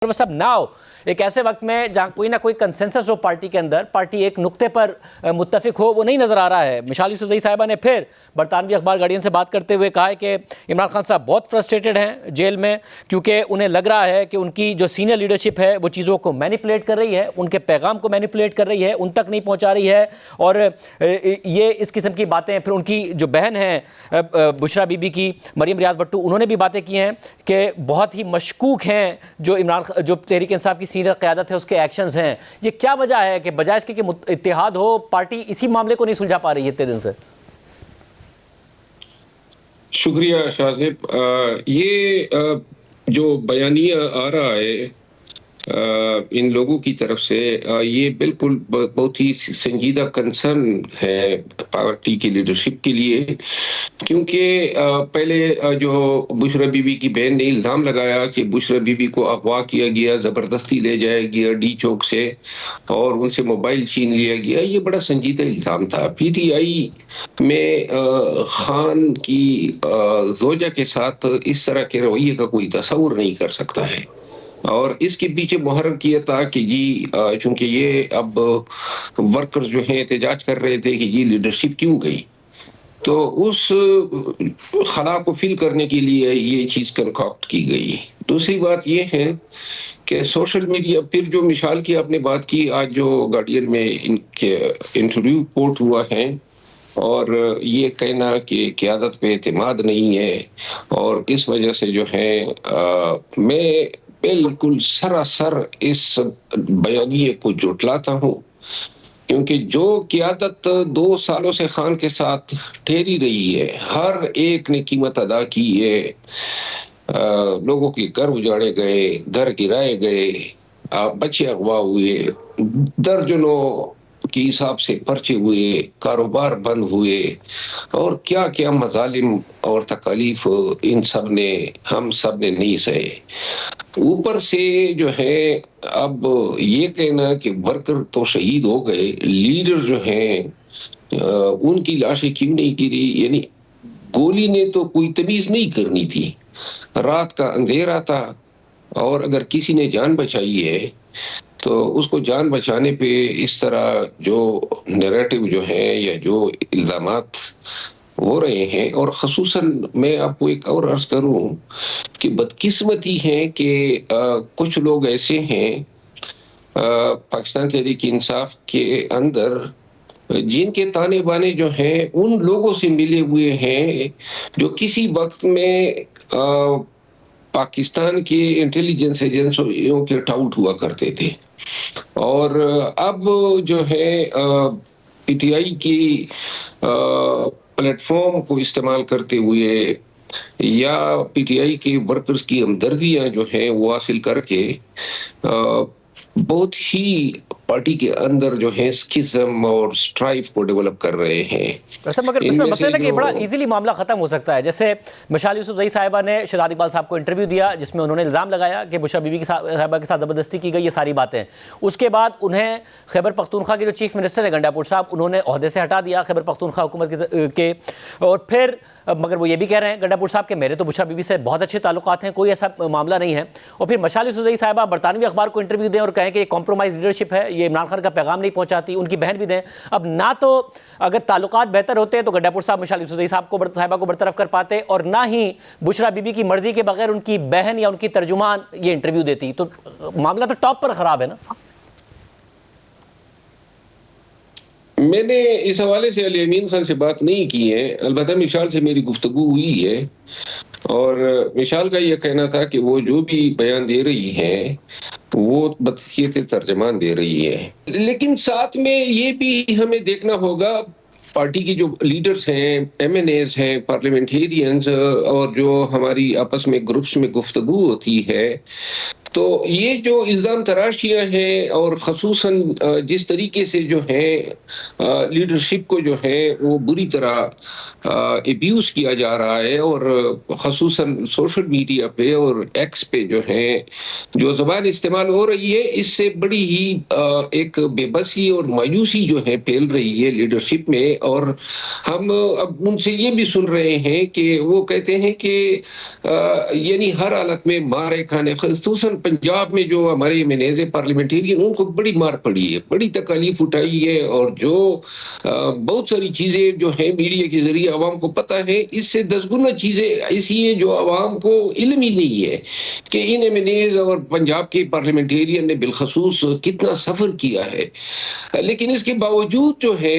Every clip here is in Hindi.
सब नाउ एक ऐसे वक्त में जहां कोई ना कोई कंसेंसस हो पार्टी के अंदर, पार्टी एक नुक्ते पर मुत्तफिक हो, वो नहीं नजर आ रहा है। मिसाल यूसुफजई साहिबा ने फिर बरतानवी अखबार गार्डियन से बात करते हुए कहा है कि इमरान खान साहब बहुत फ्रस्ट्रेटेड हैं जेल में, क्योंकि उन्हें लग रहा है कि उनकी जो सीनियर लीडरशिप है वो चीज़ों को मैनिपुलेट कर रही है, उनके पैगाम को मैनिपुलेट कर रही है, उन तक नहीं पहुँचा रही है। और ये इस किस्म की बातें फिर उनकी जो बहन है बुशरा बीबी की, मरियम रियाज भट्टू, उन्होंने भी बातें की हैं कि बहुत ही मशकूक हैं जो तहरीक इंसाफ की सीनियर क़यादत है उसके एक्शंस हैं। ये क्या वजह है कि बजाय इसके कि इत्तेहाद हो, पार्टी इसी मामले को नहीं सुलझा पा रही है इतने दिन से? शुक्रिया शाहज़ेब। ये जो बयानिया आ रहा है इन लोगों की तरफ से, ये बिल्कुल बहुत ही संजीदा कंसर्न है पार्टी की लीडरशिप के लिए, क्योंकि पहले जो बुशरा बीबी की बहन ने इल्ज़ाम लगाया कि बुशरा बीबी को अगवा किया गया, ज़बरदस्ती ले जाया गया डी चौक से और उनसे मोबाइल छीन लिया गया, ये बड़ा संजीदा इल्ज़ाम था। पीटीआई में खान की जोजा के साथ इस तरह के रवैये का कोई तस्वुर नहीं कर सकता है। और इसके पीछे मुहर्रर किया था कि जी चूंकि ये अब वर्कर्स जो हैं एहतजाज कर रहे थे कि जी लीडरशिप क्यों गई, तो उस खला को फिल करने के लिए ये चीज़ कंकॉक्ट की गई। दूसरी बात ये है कि सोशल मीडिया, फिर जो मिसाल की आपने बात की, आज जो गार्डियन में इनके इंटरव्यू कोट हुआ है और ये कहना कि क़यादत पे एतमाद नहीं है, और इस वजह से जो है मैं बिल्कुल सरासर इस बयानिए को जुटलाता हूँ, क्योंकि जो क़यादत 2 सालों से खान के साथ ठहरी रही है, हर एक ने कीमत अदा की है। लोगों के घर उजाड़े गए, घर गिराए गए, बच्चे अगवा हुए, दर्जनों के हिसाब से पर्चे हुए, कारोबार बंद हुए, और क्या क्या मजालिम और तकलीफ इन सब ने, हम सब ने नहीं सहे। ऊपर से जो है अब ये कहना कि वर्कर तो शहीद हो गए, लीडर जो हैं उनकी लाशें क्यों नहीं गिरी, यानी गोली ने तो कोई तमीज नहीं करनी थी। रात का अंधेरा था और अगर किसी ने जान बचाई है तो उसको जान बचाने पे इस तरह जो नैरेटिव जो है या जो इल्जामात हो रहे हैं, और ख़ुसूसन मैं आपको एक और अर्ज करूं कि बदकिस्मती है कि कुछ लोग ऐसे हैं पाकिस्तान तहरीक इंसाफ के अंदर जिनके ताने बाने जो हैं उन लोगों से मिले हुए हैं जो किसी वक्त में पाकिस्तान के इंटेलिजेंस एजेंसियों के टाउट हुआ करते थे, और अब जो है पीटीआई की प्लेटफॉर्म को इस्तेमाल करते हुए या पीटीआई के वर्कर्स की हमदर्दियां जो हैं वो हासिल करके बहुत ही पार्टी के अंदर जो है स्किज़म और स्ट्राइफ को डेवलप कर रहे हैं। वैसे मगर इसमें मसला है कि बड़ा इजीली मामला खत्म हो सकता है। जैसे मिसाल यूसुफजई साहिबा ने शहजाद इकबाल साहब को इंटरव्यू दिया जिसमें उन्होंने इल्ज़ाम लगाया कि बुशरा बीबी साहिबा के साथ ज़बरदस्ती की गई, ये सारी बातें। उसके बाद उन्हें खैबर पख्तूनख्वा के जो चीफ मिनिस्टर है गंडापुर साहब, उन्होंने ओहदे से हटा दिया खैबर पख्तूनख्वा हुकूमत के। और फिर मगर वो ये भी कह रहे हैं गंडापुर साहब के मेरे तो बुशरा बीबी से बहुत अच्छे ताल्लुकात हैं, कोई ऐसा मामला नहीं है। और फिर मिसाल यूसुफजई साहिबा बरतानवी अखबार को इंटरव्यू दें और कहें कि ये कॉम्प्रोमाइज़ लीडरशिप है, ये इमरान खान का पैगाम नहीं पहुंचाती, उनकी बहन भी दें। अब ना तो अगर ताल्लुकात बेहतर होते तो गंडापुर साहब मिसाल यूसुफजई साहिबा को बरतरफ कर पाते, और ना ही बुशरा बीबी की मर्जी के बगैर उनकी बहन या उनकी तर्जुमान ये इंटरव्यू देती। तो मामला तो टॉप पर खराब है ना। मैंने इस हवाले से अली अमीन खान से बात नहीं की है, अलबत्ता मिशाल से मेरी गुफ्तगू हुई है, और मिशाल का यह कहना था कि वो जो भी बयान दे रही है वो बदसियत तर्जमान दे रही है। लेकिन साथ में ये भी हमें देखना होगा पार्टी की जो लीडर्स हैं, एमएनएज हैं, पार्लियामेंटेरियंस, और जो हमारी आपस में ग्रुप्स में गुफ्तगू होती है, तो ये जो इल्ज़ाम तराशियां हैं और ख़ुसूसन जिस तरीके से जो है लीडरशिप को जो है वो बुरी तरह एब्यूज़ किया जा रहा है, और ख़ुसूसन सोशल मीडिया पे और एक्स पे जो है जो ज़बान इस्तेमाल हो रही है, इससे बड़ी ही एक बेबसी और मायूसी जो है फैल रही है लीडरशिप में। और हम अब उनसे ये भी सुन रहे हैं कि वो कहते हैं कि यानी हर हालत में मारे खाने, ख़ुसूसन पंजाब में जो हमारे मेनेज पार्लियामेंटेरियन उनको बड़ी मार पड़ी है, बड़ी तकलीफ उठाई है, और जो बहुत सारी चीजें जो है मीडिया के जरिए आवाम को पता है, इससे 10 गुना चीजें ऐसी हैं जो आवाम को इल्म ही नहीं है कि इन मेनेज और पंजाब के पार्लियामेंटेरियन ने बिलखसूस कितना सफर किया है। लेकिन इसके बावजूद जो है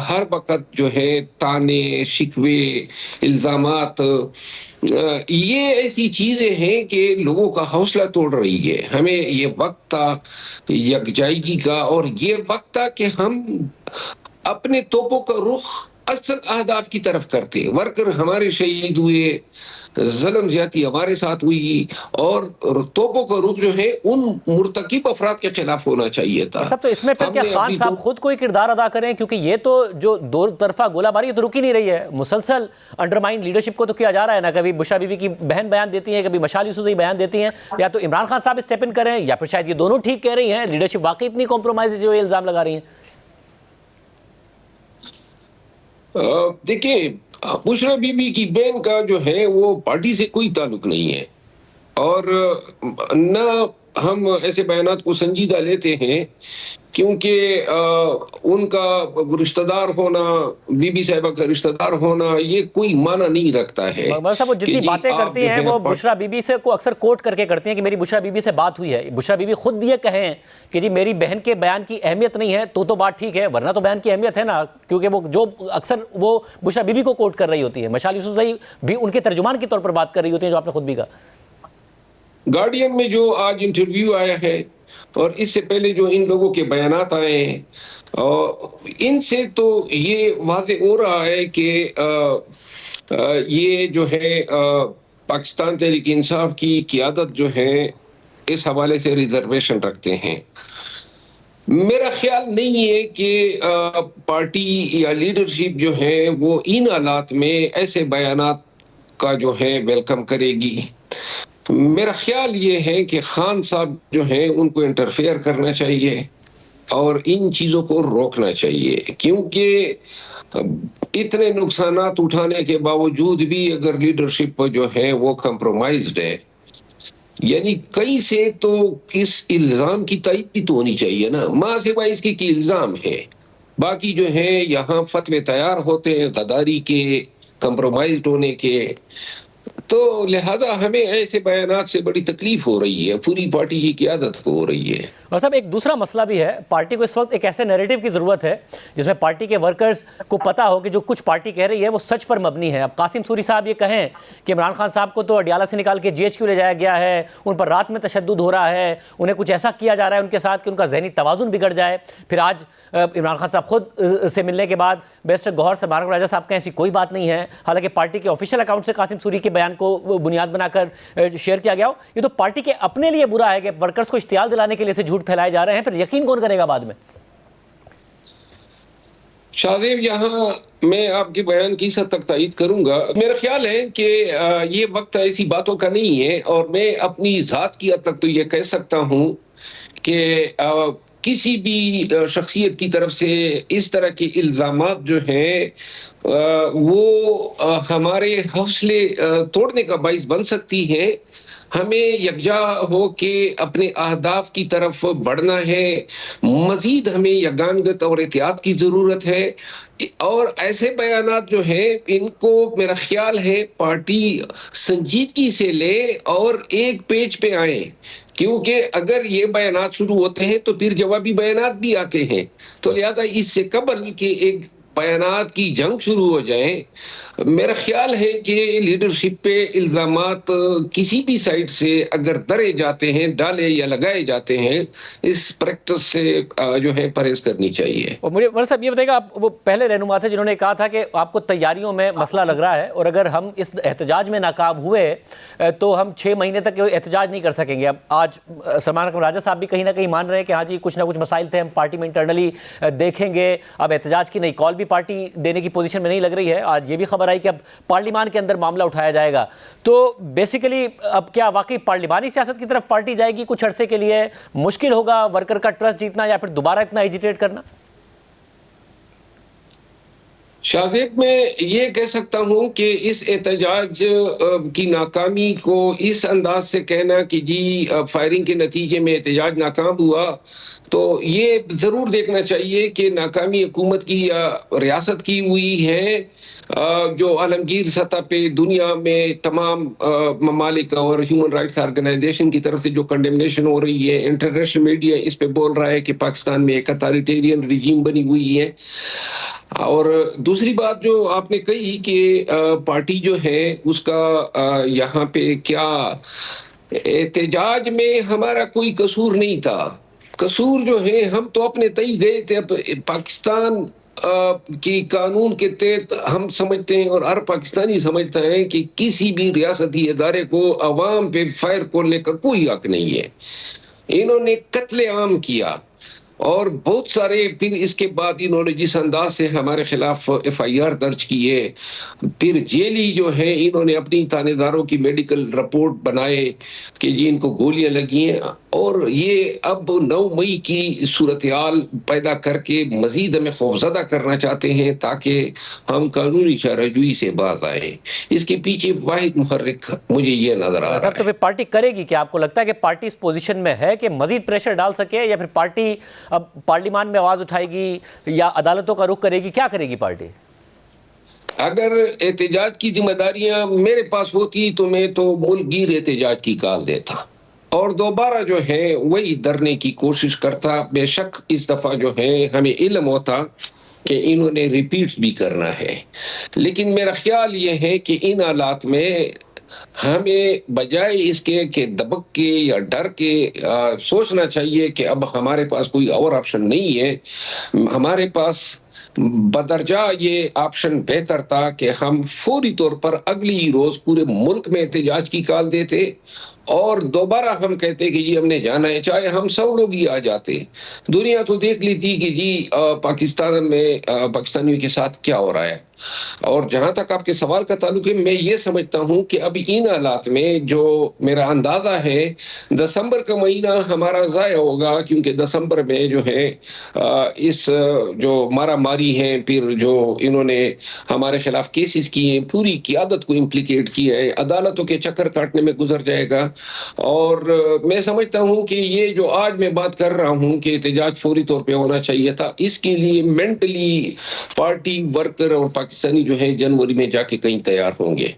हर वक्त जो है ताने शिकवे इल्जामात, ये ऐसी चीजें हैं कि लोगों का हौसला तोड़ रही है। हमें ये वक्त था यकजायगी का, और ये वक्त था कि हम अपने तोपों का रुख असल अहदाफ की तरफ करते। वर्कर हमारे शहीद हुए, जुल्म ज्यादती हमारे साथ हुई, और तोपों का रुख जो है उन मुर्तकिब अफराद के खिलाफ होना चाहिए था। सब तो इसमें फिर क्या खान साहब खुद कोई किरदार अदा करें, क्योंकि ये तो जो दो तरफा गोलाबारी ये तो रुक ही नहीं रही है, मुसलसल अंडरमाइन लीडरशिप को तो किया जा रहा है ना। कभी बुशरा बीबी की बहन बयान देती है, कभी मशाल यूसुफजई बयान देती हैं, या तो इमरान खान साहब स्टेप इन करें, या फिर शायद ये दोनों ठीक कह रही हैं, लीडरशिप वाकई इतनी कॉम्प्रोमाइज जो ये इल्जाम लगा रही है। देखिए, बुशरा बीबी की बहन का जो है वो पार्टी से कोई ताल्लुक नहीं है, और न हम ऐसे बयानात को संजीदा लेते हैं, क्योंकि उनका रिश्तेदार होना, बीबी साहिबा का रिश्तेदार होना, ये कोई माना नहीं रखता है। साहब वो जितनी बातें करती हैं वो बुशरा बीबी से को अक्सर कोट करके करती हैं कि मेरी बुशरा बीबी से बात हुई है। बुशरा बीबी खुद ये कहें कि जी मेरी बहन के बयान की अहमियत नहीं है तो बात ठीक है, वरना तो बयान की अहमियत है ना, क्योंकि वो जो अक्सर वो बुशरा बीबी को कोट कर रही होती है। मशाल यूसुफजई भी उनके तर्जुमान के तौर पर बात कर रही होती है, जो आपने खुद भी कहा। गार्डियन में जो आज इंटरव्यू आया है, और इससे पहले जो इन लोगों के बयानात आए हैं, और इनसे तो ये वाज़े हो रहा है कि ये जो है पाकिस्तान तहरीक इंसाफ की क़ियादत जो है इस हवाले से रिजर्वेशन रखते हैं। मेरा ख्याल नहीं है कि पार्टी या लीडरशिप जो है वो इन हालात में ऐसे बयानात का जो है वेलकम करेगी। मेरा ख्याल ये है कि खान साहब जो है उनको इंटरफेयर करना चाहिए और इन चीजों को रोकना चाहिए, क्योंकि इतने नुकसानात उठाने के बावजूद भी अगर लीडरशिप जो है वो कंप्रोमाइज्ड है, यानी कहीं से तो इस इल्जाम की तायीद भी तो होनी चाहिए ना। मां सिवाय इसकी कि इल्जाम है, बाकी जो है यहाँ फतवे तैयार होते हैं गद्दारी के, कंप्रोमाइज होने के, तो लिहाजा हमें ऐसे बयानात से बड़ी तकलीफ हो रही है, पूरी पार्टी की क़ियादत को हो रही है। और साहब एक दूसरा मसला भी है, पार्टी को इस वक्त एक ऐसे नैरेटिव की ज़रूरत है जिसमें पार्टी के वर्कर्स को पता हो कि जो कुछ पार्टी कह रही है वो सच पर मबनी है। अब कासिम सूरी साहब ये कहें कि इमरान खान साहब को तो अडियाला से निकाल के GHQ ले जाया गया है, उन पर रात में तशद्दुद हो रहा है, उन्हें कुछ ऐसा किया जा रहा है उनके साथ कि उनका जहनी तवाज़ुन बिगड़ जाए। फिर आज इमरान खान साहब खुद से मिलने के बाद बैरिस्टर गौहर समारक राजा साहब का ऐसी कोई बात नहीं है, हालांकि पार्टी के ऑफिशियल अकाउंट से कासिम सूरी के बयान को बुनियाद बनाकर शेयर किया गया हो। ये तो पार्टी के अपने लिए बुरा है कि वर्कर्स को इश्तियाल दिलाने के लिए से झूठ फैलाए जा रहे हैं, फिर यकीन कौन करेगा बाद में। शाहदेव, यहाँ मैं आपके बयान की हद तक तायीद करूंगा। मेरा ख्याल है कि ये वक्त ऐसी बातों का नहीं है, और मैं अपनी जात की हद तक तो ये कह सकता हूँ कि किसी भी शख्सियत की तरफ से इस तरह के इल्जामात जो हैं वो हमारे हौसले तोड़ने का बाइस बन सकती है। हमें यकजा हो के अपने अहदाफ की तरफ बढ़ना है, मजीद हमें यगानगत और एहतियात की जरूरत है, और ऐसे बयानात जो है इनको मेरा ख्याल है पार्टी संजीदगी से ले और एक पेज पे आए, क्योंकि अगर ये बयानात शुरू होते हैं तो फिर जवाबी बयानात भी आते हैं। तो लिहाजा इससे कबल कि एक बयानात की जंग शुरू हो जाए, मेरा ख्याल है कि लीडरशिप पे इल्जामात किसी भी साइड से अगर दरे जाते हैं, डाले या लगाए जाते हैं, इस प्रैक्टिस से जो है परहेज करनी चाहिए। और मुझे वर्ष साहब ये बताइएगा, आप वो पहले रहनुमा थे जिन्होंने कहा था कि आपको तैयारियों में मसला लग रहा है और अगर हम इस एहतजाज में नाकाम हुए तो हम 6 महीने तक एहतजाज नहीं कर सकेंगे। अब आज समारक राजा साहब भी कहीं ना कहीं मान रहे हैं कि हाँ जी कुछ ना कुछ मसाइल थे, हम पार्टी में इंटरनली देखेंगे। अब एहतजाज की नई कॉल भी पार्टी देने की पोजीशन में नहीं लग रही है। आज ये भी खबर आई कि अब पार्लियामान के अंदर मामला उठाया जाएगा। तो बेसिकली अब क्या वाकई पार्लिमानी सियासत की तरफ पार्टी जाएगी कुछ अरसे के लिए? मुश्किल होगा वर्कर का ट्रस्ट जीतना या फिर दोबारा इतना एजिटेट करना? शाहजेब, मैं ये कह सकता हूँ कि इस एहतजाज की नाकामी को इस अंदाज से कहना कि जी फायरिंग के नतीजे में एहतजाज नाकाम हुआ, तो ये ज़रूर देखना चाहिए कि नाकामी हुकूमत की या रियासत की हुई है। जो आलमगीर सतह पे दुनिया में तमाम ममालिक और ह्यूमन राइट्स ऑर्गेनाइजेशन की तरफ से जो कंडेमनेशन हो रही है, इंटरनेशनल मीडिया इस पे बोल रहा है कि पाकिस्तान में एक अथॉरिटेरियन रिजीम बनी हुई है। और दूसरी बात जो आपने कही कि पार्टी जो है उसका यहाँ पे क्या एहतजाज में हमारा कोई कसूर नहीं था। कसूर जो है, हम तो अपने तय गए थे। अब पाकिस्तान की कानून के तहत हम समझते हैं और हर पाकिस्तानी समझता है कि किसी भी रियासती इदारे को अवाम पे फायर खोलने का कोई हक नहीं है। इन्होंने कत्लेआम किया और बहुत सारे, फिर इसके बाद इन्होंने जिस अंदाज से हमारे खिलाफ एफआईआर दर्ज की है, फिर जेली जो है इन्होंने अपनी थानेदारों की मेडिकल रिपोर्ट बनाए कि जी इनको गोलियां लगी हैं, और ये अब 9 मई की सूरत-ए-हाल पैदा करके मजीद हमें खौफजदा करना चाहते हैं ताकि हम कानूनी चाराजोई से बाज आए। इसके पीछे वाहिद मुहर्रिक मुझे ये नजर आ रहा साहब, तो है। फिर पार्टी करेगी क्या? आपको लगता है कि पार्टी इस पोजीशन में है कि मजीद प्रेशर डाल सके, या फिर पार्टी अब पार्लियामान में आवाज उठाएगी या अदालतों का रुख करेगी? क्या करेगी पार्टी? अगर एहतजाज की जिम्मेदारियां मेरे पास होती तो मैं तो मुल्कगीर एहतजाज की कॉल देता और दोबारा जो है वही धरने की कोशिश करता। बेशक इस दफा जो है हमें इल्म होता कि इन्होंने रिपीट भी करना है, लेकिन मेरा ख्याल ये है कि इन हालात में हमें बजाय इसके कि दबक के या डर के सोचना चाहिए कि अब हमारे पास कोई और ऑप्शन नहीं है। हमारे पास बदरजा ये ऑप्शन बेहतर था कि हम फौरी तौर पर अगली ही रोज पूरे मुल्क में एहतजाज की कॉल देते और दोबारा हम कहते कि जी हमने जाना है, चाहे हम 100 लोग ही आ जाते। दुनिया तो देख लेती कि जी पाकिस्तान में पाकिस्तानियों के साथ क्या हो रहा है। और जहां तक आपके सवाल का ताल्लुक है, मैं ये समझता हूं कि अभी इन हालात में जो मेरा अंदाजा है, दिसंबर का महीना हमारा ज़ाया होगा, क्योंकि दिसंबर में जो है इस जो मारा मारी है, फिर जो इन्होंने हमारे खिलाफ केसेस किए हैं, पूरी क़ियादत को इम्प्लीकेट किया है, अदालतों के चक्कर काटने में गुजर जाएगा। और मैं समझता हूं कि ये जो आज मैं बात कर रहा हूं कि एहतजाज फौरी तौर पे होना चाहिए था, इसके लिए मेंटली पार्टी वर्कर और पाकिस्तानी जो है जनवरी में जाके कहीं तैयार होंगे।